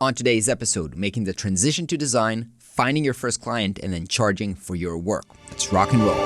On today's episode, making the transition to design, finding your first client, and then charging for your work. Let's rock and roll.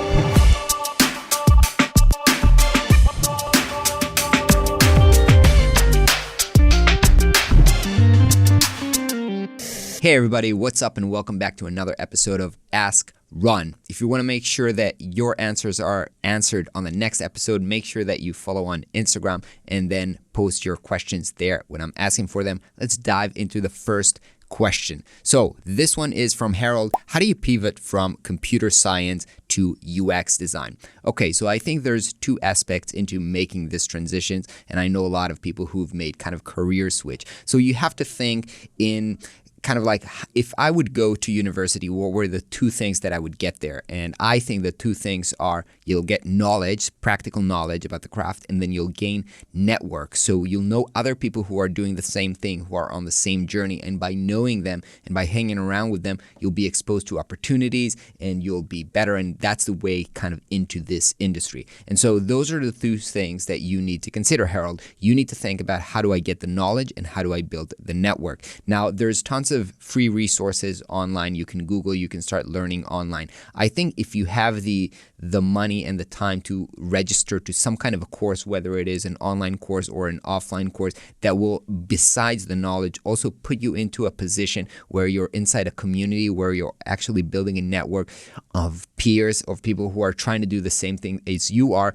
Hey everybody, what's up and welcome back to another episode of Ask Run. If you want to make sure that your answers are answered on the next episode, make sure that you follow on Instagram and then post your questions there when I'm asking for them. Let's dive into the first question. So this one is from Harold. How do you pivot from computer science to UX design? Okay, so I think there's two aspects into making this transition, and I know a lot of people who've made kind of career switch. So you have to think in kind of like, if I would go to university, what were the two things that I would get there? And I think the two things are you'll get knowledge, practical knowledge about the craft, and then you'll gain network. So you'll know other people who are doing the same thing, who are on the same journey. And by knowing them and by hanging around with them, you'll be exposed to opportunities and you'll be better. And that's the way kind of into this industry. And so those are the two things that you need to consider, Harold. You need to think about how do I get the knowledge and how do I build the network? Now, there's tons of free resources online. You can Google, you can start learning online. I think if you have the money and the time to register to some kind of a course, whether it is an online course or an offline course, that will, besides the knowledge, also put you into a position where you're inside a community, where you're actually building a network of peers, of people who are trying to do the same thing as you are,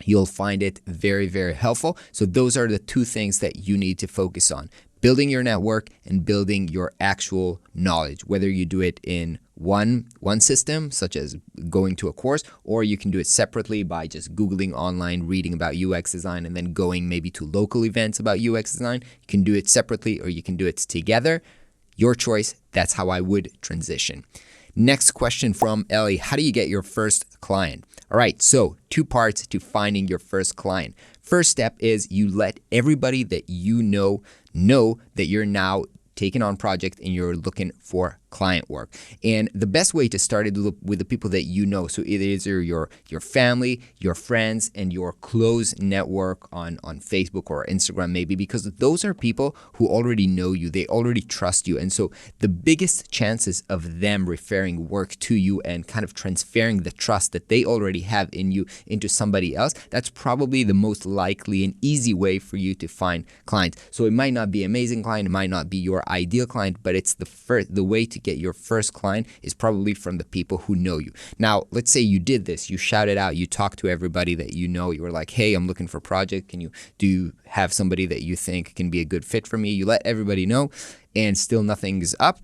you'll find it very, very helpful. So those are the two things that you need to focus on. Building your network and building your actual knowledge, whether you do it in one system, such as going to a course, or you can do it separately by just Googling online, reading about UX design, and then going maybe to local events about UX design. You can do it separately or you can do it together. Your choice. That's how I would transition. Next question from Ellie. How do you get your first client? All right, so two parts to finding your first client. First step is you let everybody that you know that you're now taking on project and you're looking for client work. And the best way to start is with the people that you know. So either your family, your friends, and your close network on Facebook or Instagram maybe, because those are people who already know you. They already trust you. And so the biggest chances of them referring work to you and kind of transferring the trust that they already have in you into somebody else, that's probably the most likely and easy way for you to find clients. So it might not be an amazing client, it might not be your ideal client, but it's the way to get your first client is probably from the people who know you. Now, let's say you did this, you shouted out, you talked to everybody that you know, you were like, hey, I'm looking for a project. Do you have somebody that you think can be a good fit for me? You let everybody know and still nothing's up.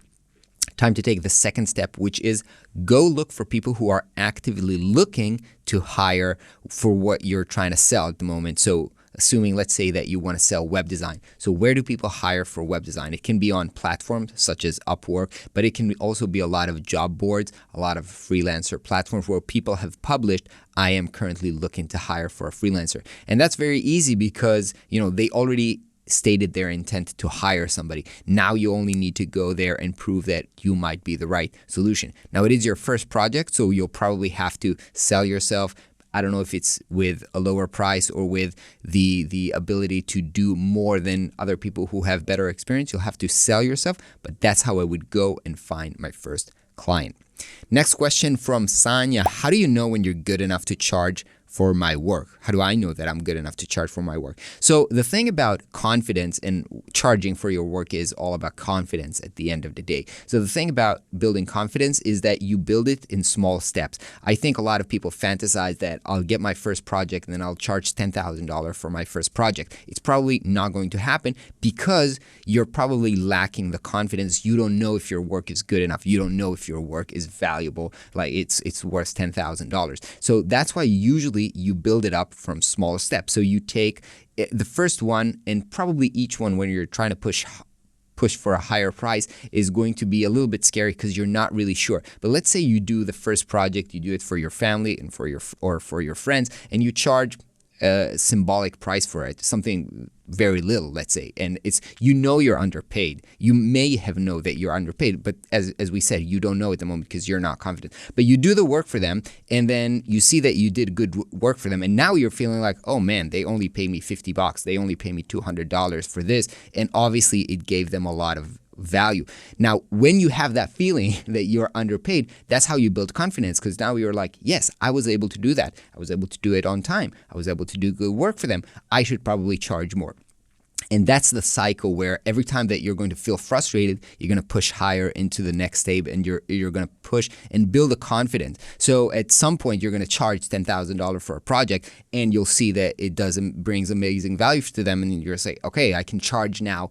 Time to take the second step, which is go look for people who are actively looking to hire for what you're trying to sell at the moment. So assuming, let's say that you want to sell web design. So where do people hire for web design? It can be on platforms such as Upwork, but it can also be a lot of job boards, a lot of freelancer platforms where people have published, I am currently looking to hire for a freelancer. And that's very easy because, they already stated their intent to hire somebody. Now you only need to go there and prove that you might be the right solution. Now it is your first project, so you'll probably have to sell yourself. I don't know if it's with a lower price or with the ability to do more than other people who have better experience. You'll have to sell yourself, but that's how I would go and find my first client. Next question from Sanya. How do you know when you're good enough to charge for my work? How do I know that I'm good enough to charge for my work? So the thing about confidence and charging for your work is all about confidence at the end of the day. So the thing about building confidence is that you build it in small steps. I think a lot of people fantasize that I'll get my first project and then I'll charge $10,000 for my first project. It's probably not going to happen because you're probably lacking the confidence. You don't know if your work is good enough. You don't know if your work is valuable, like it's worth $10,000. So that's why usually you build it up from small steps. So you take the first one, and probably each one when you're trying to push for a higher price is going to be a little bit scary because you're not really sure. But let's say you do the first project, you do it for your family and for your friends, and you charge a symbolic price for it, something very little, let's say, and it's, you know, you're underpaid. You may have know that you're underpaid, but as we said, you don't know at the moment because you're not confident. But you do the work for them, and then you see that you did good work for them, and now you're feeling like, oh man, they only paid me $50, they only paid me $200 for this, and obviously it gave them a lot of value. Now, when you have that feeling that you're underpaid, that's how you build confidence, because now you're like, yes, I was able to do that. I was able to do it on time. I was able to do good work for them. I should probably charge more. And that's the cycle where every time that you're going to feel frustrated, you're going to push higher into the next step, and you're going to push and build a confidence. So at some point, you're going to charge $10,000 for a project, and you'll see that it brings amazing value to them, and you're going to say, okay, I can charge now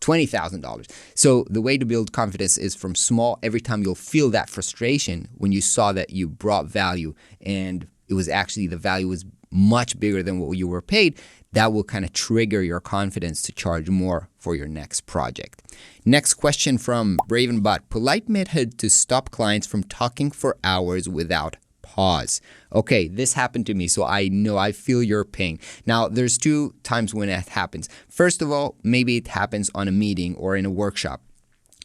$20,000. So the way to build confidence is from small. Every time you'll feel that frustration when you saw that you brought value and it was actually, the value was much bigger than what you were paid, that will kind of trigger your confidence to charge more for your next project. Next question from Bravenbot. Polite method to stop clients from talking for hours without pause. Okay, this happened to me, so I know, I feel your pain. Now, there's two times when that happens. First of all, maybe it happens on a meeting or in a workshop.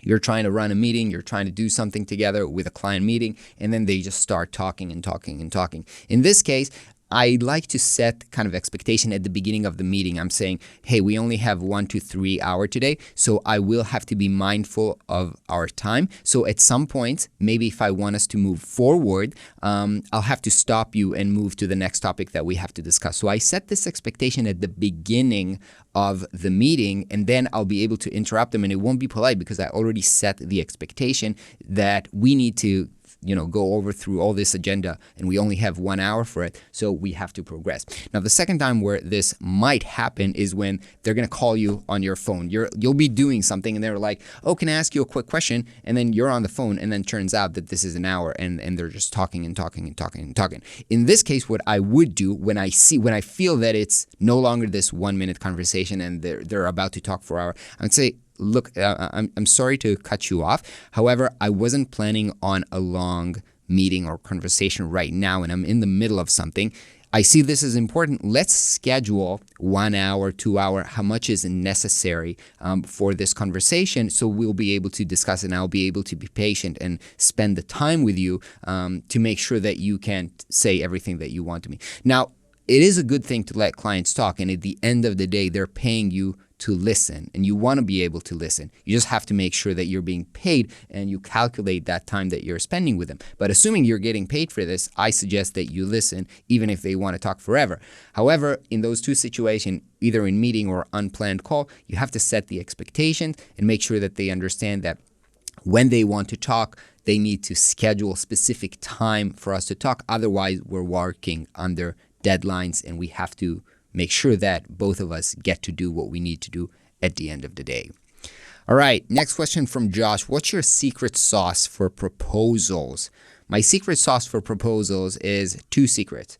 You're trying to run a meeting, you're trying to do something together with a client meeting, and then they just start talking and talking and talking. In this case, I like to set kind of expectation at the beginning of the meeting. I'm saying, hey, we only have 1 to 3 hours today, so I will have to be mindful of our time. So at some point, maybe if I want us to move forward, I'll have to stop you and move to the next topic that we have to discuss. So I set this expectation at the beginning of the meeting, and then I'll be able to interrupt them, and it won't be polite because I already set the expectation that we need to go over through all this agenda, and we only have 1 hour for it, so we have to progress. Now, the second time where this might happen is when they're going to call you on your phone. You'll be doing something, and they're like, oh, can I ask you a quick question? And then you're on the phone, and then turns out that this is an hour, and they're just talking and talking and talking and talking. In this case, what I would do when I feel that it's no longer this 1 minute conversation and they're about to talk for an hour, I would say, look, I'm sorry to cut you off. However, I wasn't planning on a long meeting or conversation right now, and I'm in the middle of something. I see this as important. Let's schedule 1 hour, 2 hour, how much is necessary for this conversation, so we'll be able to discuss it, and I'll be able to be patient and spend the time with you to make sure that you can say everything that you want to me. Now, it is a good thing to let clients talk, and at the end of the day, they're paying you to listen, and you want to be able to listen. You just have to make sure that you're being paid, and you calculate that time that you're spending with them. But assuming you're getting paid for this, I suggest that you listen, even if they want to talk forever. However, in those two situations, either in meeting or unplanned call, you have to set the expectations and make sure that they understand that when they want to talk, they need to schedule specific time for us to talk. Otherwise, we're working under deadlines, and we have to make sure that both of us get to do what we need to do at the end of the day. All right, next question from Josh. What's your secret sauce for proposals? My secret sauce for proposals is two secrets.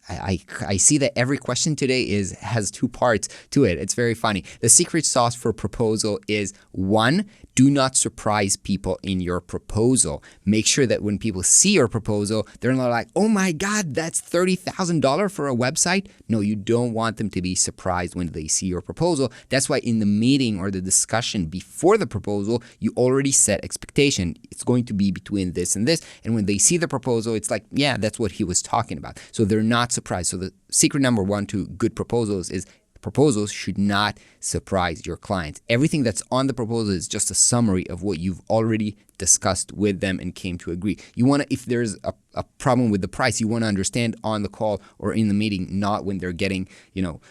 I see that every question today has two parts to it. It's very funny. The secret sauce for proposal is 1, do not surprise people in your proposal. Make sure that when people see your proposal, they're not like, oh my God, that's $30,000 for a website. No, you don't want them to be surprised when they see your proposal. That's why in the meeting or the discussion before the proposal, you already set expectation. It's going to be between this and this. And when they see the proposal, it's like, yeah, that's what he was talking about. So they're not surprised. So the secret number 1 to good proposals is proposals should not surprise your clients. Everything that's on the proposal is just a summary of what you've already discussed with them and came to agree. You want to, if there's a problem with the price, you want to understand on the call or in the meeting, not when they're getting,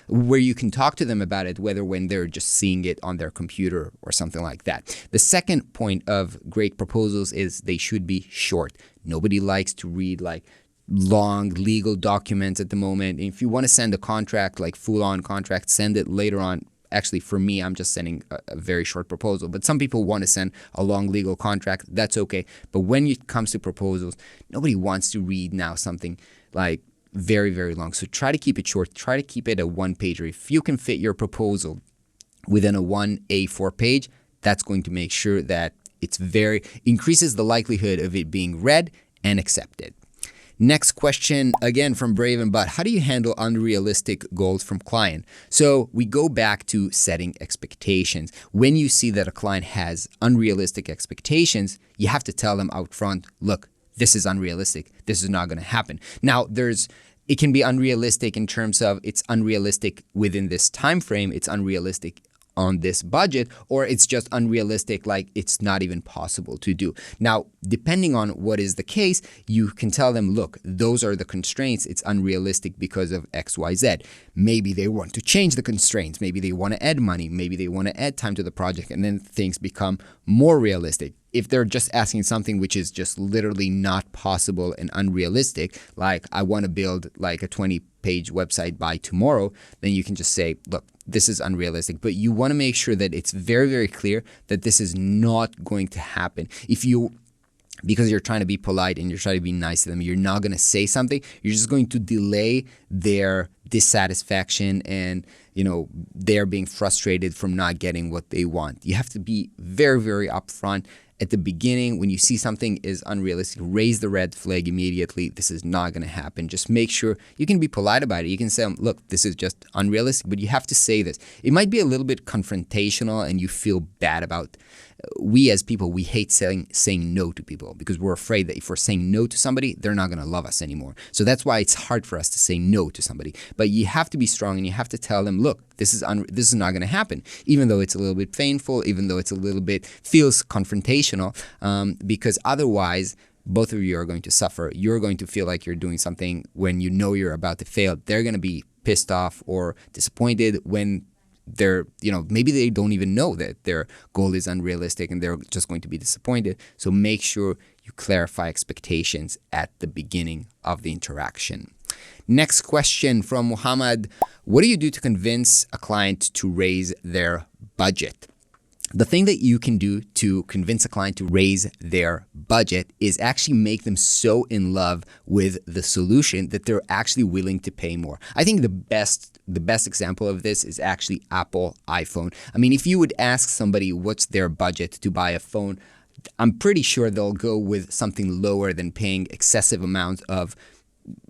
where you can talk to them about it, whether when they're just seeing it on their computer or something like that. The second point of great proposals is they should be short. Nobody likes to read like long legal documents at the moment. If you want to send a contract, like full-on contract, send it later on. Actually, for me, I'm just sending a very short proposal. But some people want to send a long legal contract. That's okay. But when it comes to proposals, nobody wants to read now something like very, very long. So try to keep it short. Try to keep it a one-pager. If you can fit your proposal within a 1 A4 page, that's going to make sure that increases the likelihood of it being read and accepted. Next question, again from Brave and But. How do you handle unrealistic goals from client? So we go back to setting expectations. When you see that a client has unrealistic expectations, you have to tell them out front, look, this is unrealistic. This is not going to happen. Now, it can be unrealistic in terms of it's unrealistic within this time frame. It's unrealistic on this budget, or it's just unrealistic, like it's not even possible to do. Now, depending on what is the case, you can tell them, look, those are the constraints. It's unrealistic because of X, Y, Z. Maybe they want to change the constraints. Maybe they want to add money. Maybe they want to add time to the project, and then things become more realistic. If they're just asking something which is just literally not possible and unrealistic, like I want to build like a 20-page website by tomorrow, then you can just say, look, this is unrealistic. But you want to make sure that it's very, very clear that this is not going to happen. Because you're trying to be polite and you're trying to be nice to them, you're not going to say something. You're just going to delay their dissatisfaction and, they're being frustrated from not getting what they want. You have to be very, very upfront at the beginning. When you see something is unrealistic, raise the red flag immediately. This is not going to happen. Just make sure you can be polite about it. You can say, look, this is just unrealistic, but you have to say this. It might be a little bit confrontational and you feel bad about. We as people, we hate saying no to people because we're afraid that if we're saying no to somebody, they're not going to love us anymore. So that's why it's hard for us to say no to somebody. But you have to be strong and you have to tell them, look, this is not going to happen, even though it's a little bit painful, even though it's a little bit feels confrontational, because otherwise both of you are going to suffer. You're going to feel like you're doing something when you know you're about to fail. They're going to be pissed off or disappointed when they're, maybe they don't even know that their goal is unrealistic and they're just going to be disappointed. So make sure you clarify expectations at the beginning of the interaction. Next question from Muhammad. What do you do to convince a client to raise their budget? The thing that you can do to convince a client to raise their budget is actually make them so in love with the solution that they're actually willing to pay more. I think the best example of this is actually Apple iPhone. I mean, if you would ask somebody what's their budget to buy a phone, I'm pretty sure they'll go with something lower than paying excessive amounts of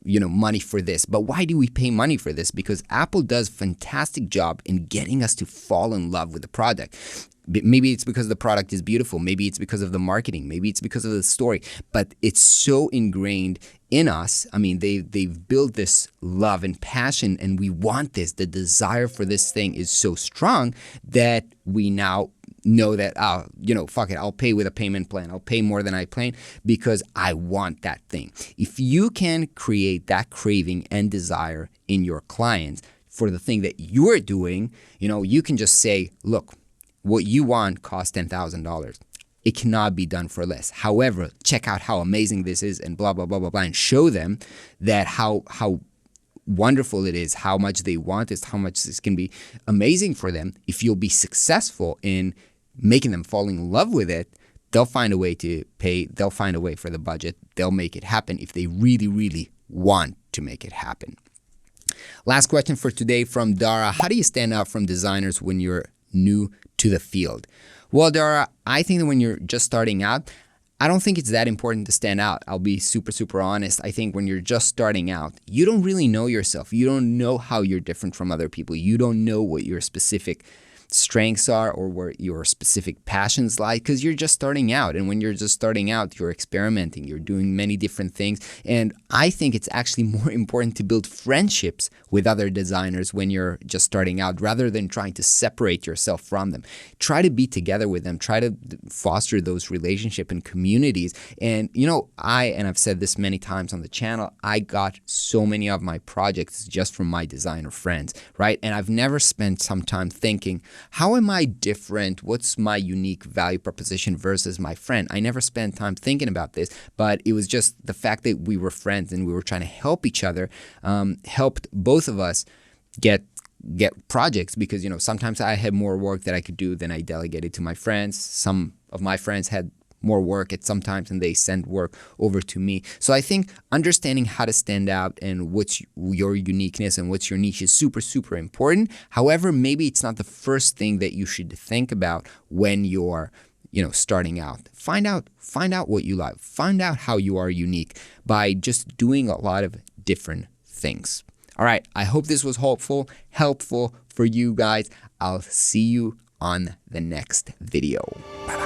money for this. But why do we pay money for this? Because Apple does a fantastic job in getting us to fall in love with the product. Maybe it's because the product is beautiful. Maybe it's because of the marketing. Maybe it's because of the story. But it's so ingrained in us. I mean, they've built this love and passion, and we want this. The desire for this thing is so strong that we now know that, fuck it, I'll pay with a payment plan. I'll pay more than I plan because I want that thing. If you can create that craving and desire in your clients for the thing that you're doing, you can just say, look, what you want costs $10,000. It cannot be done for less. However, check out how amazing this is and blah, blah, blah, blah, blah, and show them that how wonderful it is, how much they want this, how much this can be amazing for them. If you'll be successful in making them fall in love with it, they'll find a way to pay. They'll find a way for the budget. They'll make it happen if they really, really want to make it happen. Last question for today from Dara. How do you stand out from designers when you're new to the field? Well, Dara, I think that when you're just starting out, I don't think it's that important to stand out. I'll be super, super honest. I think when you're just starting out, you don't really know yourself. You don't know how you're different from other people. You don't know what your specific strengths are or where your specific passions lie because you're just starting out. And when you're just starting out, you're experimenting, you're doing many different things. And I think it's actually more important to build friendships with other designers when you're just starting out rather than trying to separate yourself from them. Try to be together with them. Try to foster those relationships and communities. And I've said this many times on the channel, I got so many of my projects just from my designer friends, right? And I've never spent some time thinking, how am I different? What's my unique value proposition versus my friend? I never spent time thinking about this, but it was just the fact that we were friends and we were trying to help each other, helped both of us get projects because, sometimes I had more work that I could do than I delegated to my friends. Some of my friends had more work at sometimes and they send work over to me. So I think understanding how to stand out and what's your uniqueness and what's your niche is super, super important. However, maybe it's not the first thing that you should think about when you're starting out. Find out what you like. Find out how you are unique by just doing a lot of different things. All right, I hope this was helpful for you guys. I'll see you on the next video. Bye.